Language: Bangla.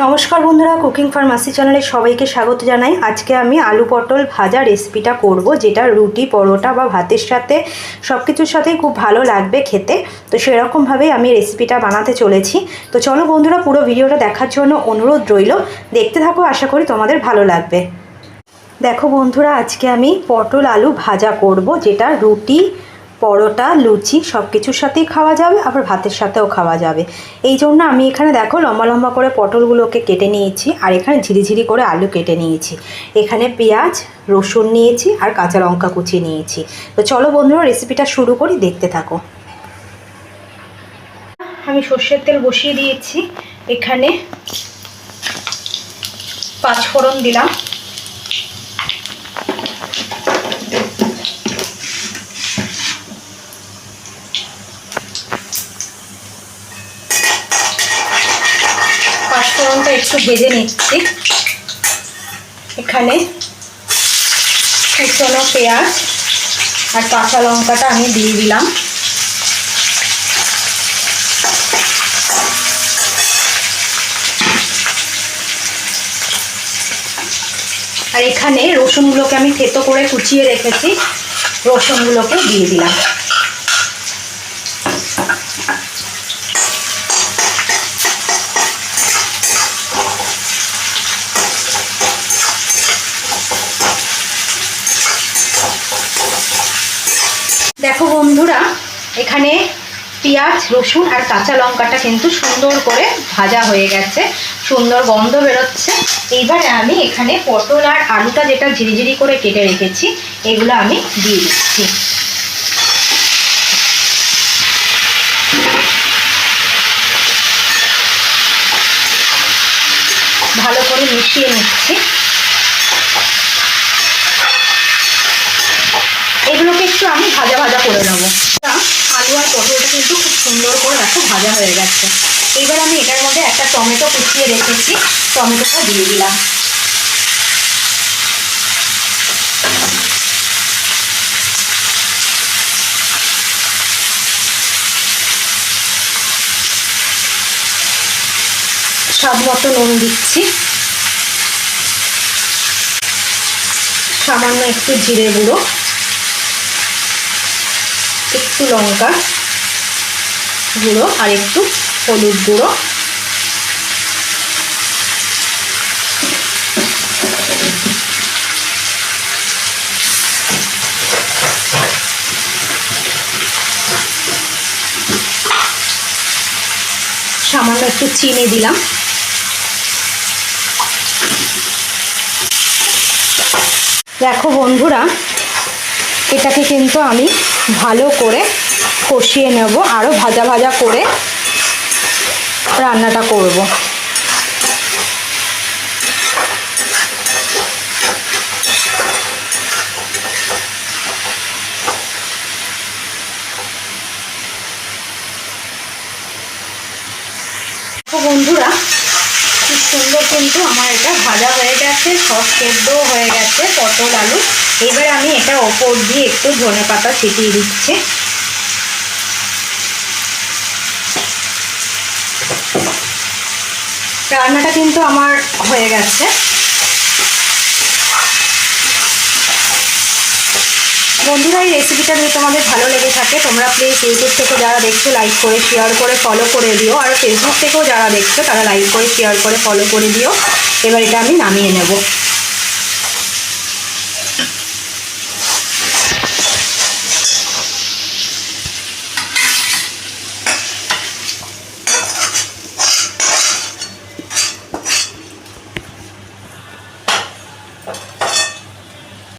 নমস্কার বন্ধুরা, কুকিং ফার্মাসি চ্যানেলে সবাইকে স্বাগত জানাই। আজকে আমি আলু পটল ভাজা রেসিপিটা করব, যেটা রুটি, পরোটা বা ভাতের সাথে সব কিছুর সাথেই খুব ভালো লাগবে খেতে। তো সেরকমভাবেই আমি রেসিপিটা বানাতে চলেছি। তো চলো বন্ধুরা, পুরো ভিডিওটা দেখার জন্য অনুরোধ রইল। দেখতে থাকো, আশা করি তোমাদের ভালো লাগবে। দেখো বন্ধুরা, আজকে আমি পটল আলু ভাজা করব, যেটা রুটি, পরোটা, লুচি সব কিছুর সাথেই খাওয়া যাবে, আবার ভাতের সাথেও খাওয়া যাবে। এই জন্য আমি এখানে দেখো লম্বা লম্বা করে পটলগুলোকে কেটে নিয়েছি, আর এখানে ঝিরিঝিরি করে আলু কেটে নিয়েছি। এখানে পেঁয়াজ, রসুন নিয়েছি, আর কাঁচা লঙ্কা কুচি নিয়েছি। তো চলো বন্ধুরা, রেসিপিটা শুরু করি, দেখতে থাকো। আমি সর্ষের তেল বসিয়ে দিয়েছি। এখানে 5 ফোড়ন দিলাম, পাঁচফোড়নটা একটু ভেজে নিচ্ছি। এখানে কুচনো পেঁয়াজ আর কাঁচা লঙ্কাটা আমি দিয়ে দিলাম। আর এখানে রসুনগুলোকে আমি থেতো করে কুচিয়ে রেখেছি, রসুনগুলোকে দিয়ে দিলাম। দেখো বন্ধুরা, এখানে পেঁয়াজ, রসুন আর কাঁচা লঙ্কাটা কিন্তু সুন্দর করে ভাজা হয়ে গেছে, সুন্দর গন্ধ বেরোচ্ছে। এইবারে আমি এখানে পটল আর আলুটা যেটা ঝিরিঝিরি করে কেটে রেখেছি, এগুলো আমি দিয়ে দিচ্ছি। ভালো করে মিশিয়ে নিচ্ছি। এগুলোকে একটু আমি ভাজা ভাজা করে নেবো। আলু আর পটলটা কিন্তু খুব সুন্দর করে দেখো ভাজা হয়ে গেছে। এবার আমি এটার মধ্যে একটা টমেটো কুচিয়ে রেখেছি, টমেটোটা দিয়ে দিলাম। স্বাদ মতো নুন দিচ্ছি, সামান্য একটু জিরে গুঁড়ো, একটু লঙ্কা গুঁড়ো আর একটু হলুদ গুঁড়ো। সামান্য একটু চিনি দিলাম। দেখো বন্ধুরা, এটাকে কিন্তু আমি ভালো করে কষিয়ে নেব, আরও ভাজা ভাজা করে রান্নাটা করব। বন্ধুরা, খুব সুন্দর কিন্তু আমার এটা ভাজা হয়ে গেছে, সব সেদ্ধও হয়ে গেছে পটল আলু। এবার আমি এটা ওপর দিয়ে একটু ধনেপাতা ছিটিয়ে দিচ্ছি। রান্নাটা কিন্তু আমার হয়ে গেছে। বন্ধুরা, এই রেসিপিটা যদি তোমাদের ভালো লেগে থাকে, তোমরা প্লিজ ইউটিউব থেকে যারা দেখছো লাইক করে শেয়ার করে ফলো করে দিও, আর ফেসবুক থেকেও যারা দেখছো তারা লাইক করে শেয়ার করে ফলো করে দিও। এবার এটা আমি নামিয়ে নেব।